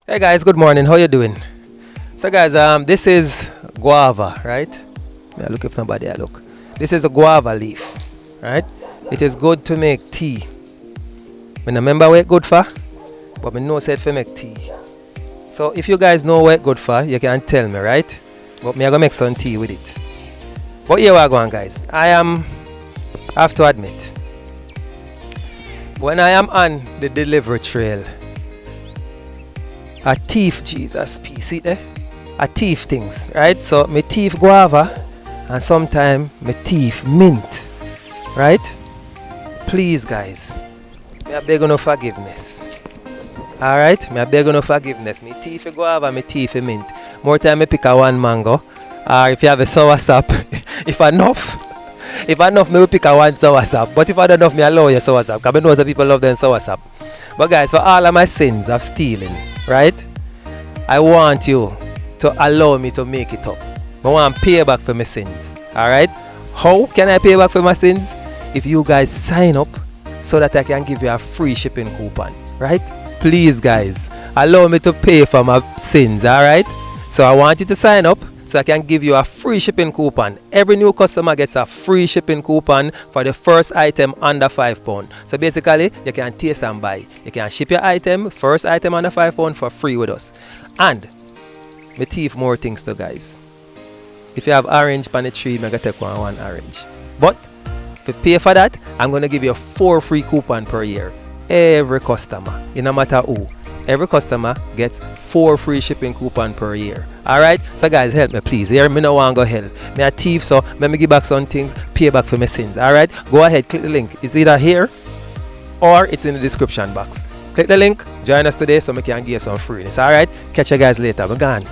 Hey guys, good morning. How you doing? So guys, this is guava, right? Yeah, look if nobody I look. This is a guava leaf, right? It is good to make tea. I remember what it good for, but I know said for make tea. So if you guys know what it good for, you can tell me, right? But me I gonna make some tea with it. But here we go on, guys. Have to admit, when I am on the delivery trail, a thief, Jesus, see there? A thief things, right? So me thief guava and sometimes me thief mint, right? Please guys, me I beg no forgiveness. Alright, me I beg no forgiveness. Me thief a guava, me thief a mint. More time me pick a one mango. Or if you have a sour sap, if enough me will pick a one sour sap. But if I don't enough me allow you sour sap. Because I know that people love them sour sap. But guys, for all of my sins of stealing, right? I want you to allow me to make it up. I want to pay back for my sins. Alright? How can I pay back for my sins? If you guys sign up so that I can give you a free shipping coupon. Right? Please guys, allow me to pay for my sins. Alright? So I want you to sign up so I can give you a free shipping coupon. Every new customer gets a free shipping coupon for the first item under £5. So basically, you can taste and buy. You can ship your item, first item under £5 for free with us. And me thief more things too, guys. If you have orange on the tree, I'm gonna take one orange. But to pay for that, I'm gonna give you 4 free coupon per year. Every customer, no matter who. Every customer gets 4 free shipping coupon per year. Alright? So guys, help me please. Here me no want to go hell. Me a thief, so let me give back some things, pay back for my sins. Alright? Go ahead, click the link. It's either here or it's in the description box. Click the link, join us today so we can give you some freeness. Alright? Catch you guys later. We're gone.